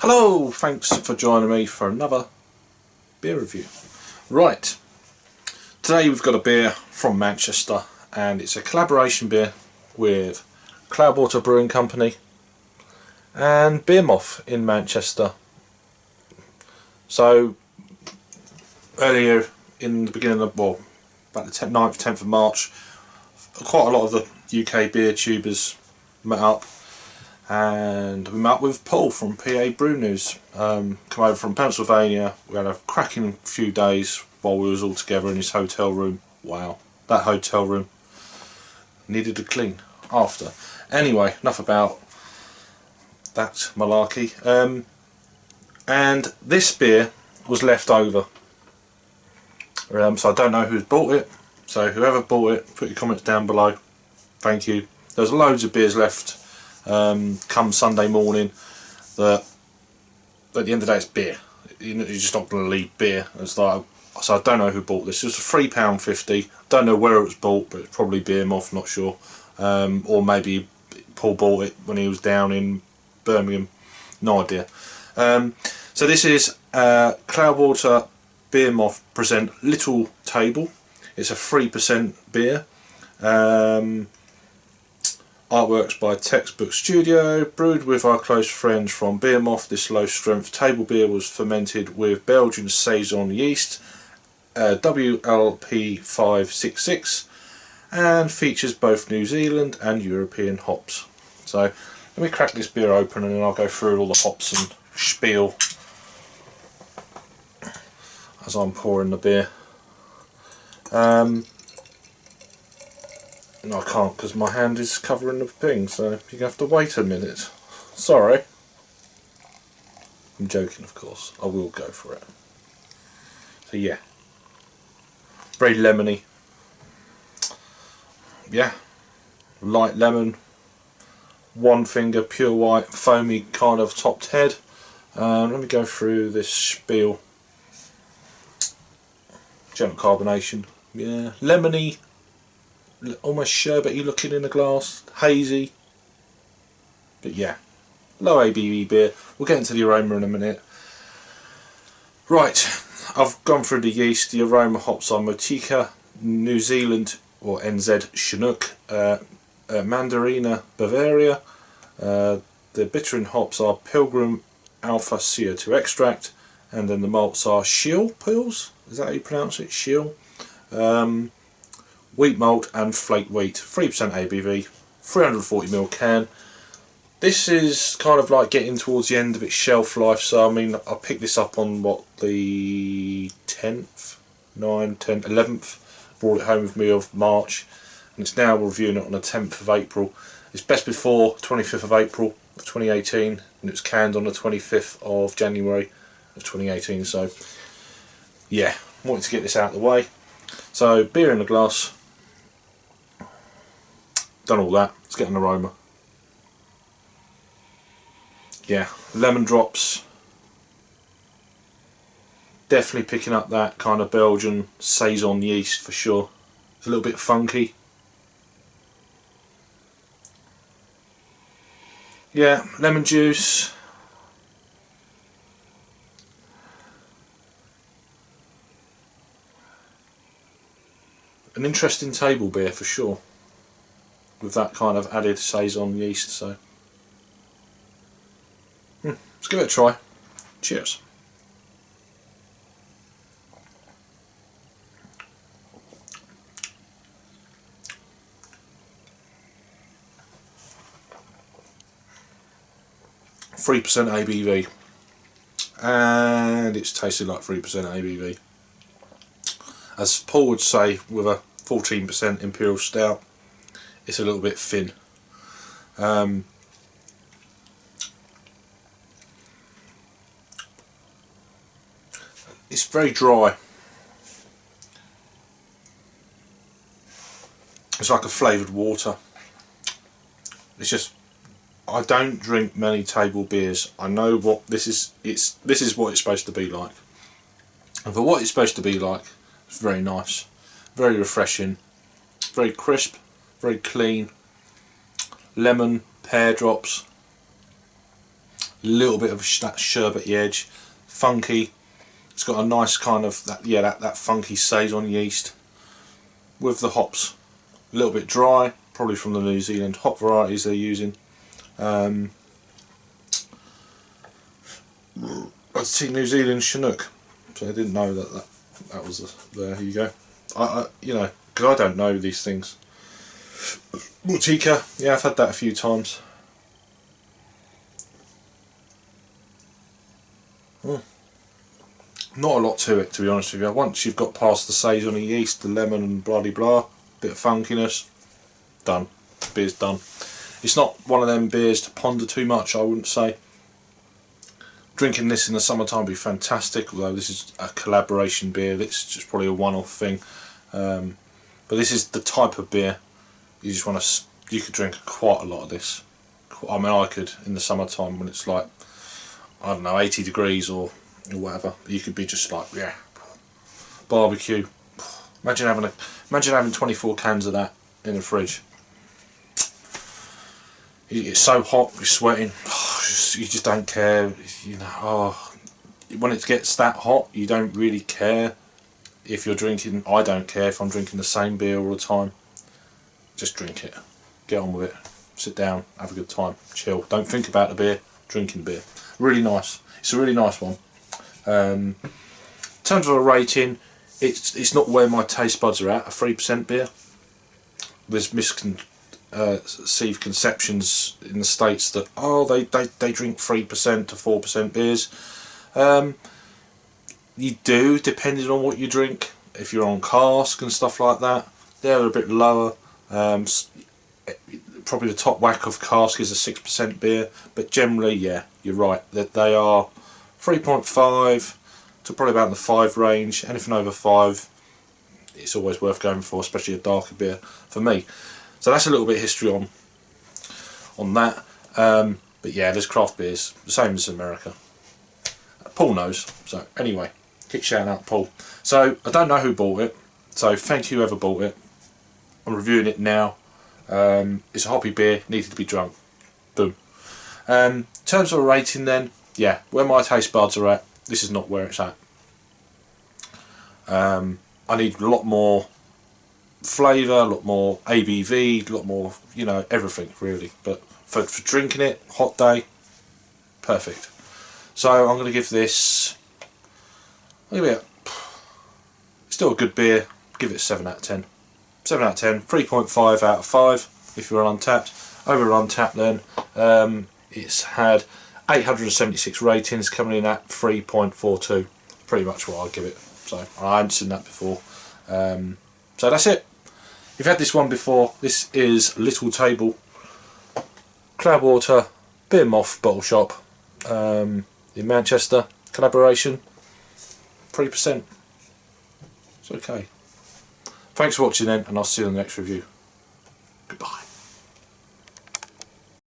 Hello, thanks for joining me for another beer review. Right, today we've got a beer from Manchester and it's a collaboration beer with Cloudwater Brewing Company and Beermoth in Manchester. So earlier in the beginning of, well, about the 9th, 10th of March, quite a lot of the UK beer tubers met up. And we met up with Paul from PA Brew News, come over from Pennsylvania. We had a cracking few days while we was all together in his hotel room. Wow, that hotel room needed a clean after. Anyway, enough about that malarkey. And this beer was left over, so I don't know who's bought it. So whoever bought it, put your comments down below. Thank you. There's loads of beers left. Come Sunday morning, that at the end of the day it's beer. You're just not going to leave beer. It's like, so I don't know who bought this. It was £3.50. Don't know where it was bought, but it's probably Beermoth, not sure. Or maybe Paul bought it when he was down in Birmingham. No idea. So this is Cloudwater Beermoth present Little Table. It's a 3% beer. Artworks by Textbook Studio. Brewed with our close friends from Beermoth, this low strength table beer was fermented with Belgian saison yeast, WLP566, and features both New Zealand and European hops. So let me crack this beer open and then I'll go through all the hops and spiel as I'm pouring the beer. No, I can't because my hand is covering the thing, so you have to wait a minute. Sorry. I'm joking, of course. I will go for it. So yeah. Very lemony. Yeah. Light lemon. One finger, pure white, foamy kind of topped head. Let me go through this spiel. Gentle carbonation. Yeah. Lemony. Almost sherbety looking in the glass, hazy, but yeah, low ABV beer. We'll get into the aroma in a minute. Right, I've gone through the yeast. The aroma hops are Motica, New Zealand or NZ Chinook, Mandarina Bavaria. The bittering hops are Pilgrim Alpha CO2 extract, and then the malts are Shiel Pils. Is that how you pronounce it? Shiel. Wheat malt and flake wheat, 3% ABV, 340ml can. This is kind of like getting towards the end of its shelf life, so I mean I picked this up on what, the 10th, 9th, 10th, 11th, brought it home with me of March, and it's now reviewing it on the 10th of April. It's best before 25th of April of 2018, and it was canned on the 25th of January of 2018, so yeah, wanted to get this out of the way. So beer in the glass. Done all that. Let's get an aroma. Yeah, lemon drops. Definitely picking up that kind of Belgian saison yeast for sure. It's a little bit funky. Yeah, lemon juice. An interesting table beer for sure, with that kind of added saison yeast. So let's give it a try. Cheers. .3% ABV, and it's tasted like 3% ABV. As Paul would say, with a 14% Imperial Stout, it's a little bit thin. It's very dry. It's like a flavoured water. It's just, I don't drink many table beers. I know what this is. This is what it's supposed to be like, and for what it's supposed to be like, it's very nice, very refreshing, very crisp, very clean. Lemon, pear drops, a little bit of that sherbety edge, funky. It's got a nice kind of that funky saison yeast with the hops. A little bit dry, probably from the New Zealand hop varieties they're using. I see New Zealand Chinook, so I didn't know that was there. You go. You know, because I don't know these things. Maltica, yeah, I've had that a few times. Not a lot to it, to be honest with you. Once you've got past the saison and yeast, the lemon and blah de blah, bit of funkiness, done. Beer's done. It's not one of them beers to ponder too much, I wouldn't say. Drinking this in the summertime would be fantastic, although this is a collaboration beer. It's just probably a one-off thing. But this is the type of beer you just want to. You could drink quite a lot of this. I mean, I could in the summertime when it's like, I don't know, 80 degrees or whatever. You could be just like, yeah, barbecue. Imagine having 24 cans of that in the fridge. It's so hot, you're sweating. You just don't care. You know, when it gets that hot, you don't really care if you're drinking. I don't care if I'm drinking the same beer all the time. Just drink it. Get on with it. Sit down, have a good time, chill. Don't think about the beer, drinking beer. Really nice. It's a really nice one. In terms of a rating, it's not where my taste buds are at. A 3% beer. There's misconceived conceptions in the States that they drink 3% to 4% beers. You do, depending on what you drink. If you're on cask and stuff like that, they're a bit lower. Probably the top whack of cask is a 6% beer, but generally, yeah, you're right, that they are 3.5 to probably about the 5 range. Anything over 5, it's always worth going for, especially a darker beer for me. So that's a little bit of history on that. But yeah, there's craft beers, the same as America. Paul knows. So anyway, keep shouting out Paul. So I don't know who bought it, so thank you whoever bought it. I'm reviewing it now. It's a hoppy beer, needed to be drunk. Boom. In terms of a rating then, yeah, where my taste buds are at, this is not where it's at. I need a lot more flavour, a lot more ABV, a lot more, you know, everything really. But for drinking it, hot day, perfect. So I'm going to give this, still a good beer, give it a 7 out of 10. 7 out of 10, 3.5 out of 5 if you're on Untapped. Over on Untapped then, it's had 876 ratings, coming in at 3.42. Pretty much what I'd give it. So I hadn't seen that before. So that's it. You've had this one before. This is Little Table Cloudwater Beermoth Bottle Shop in Manchester. Collaboration, 3%. It's okay. Thanks for watching then, and I'll see you in the next review.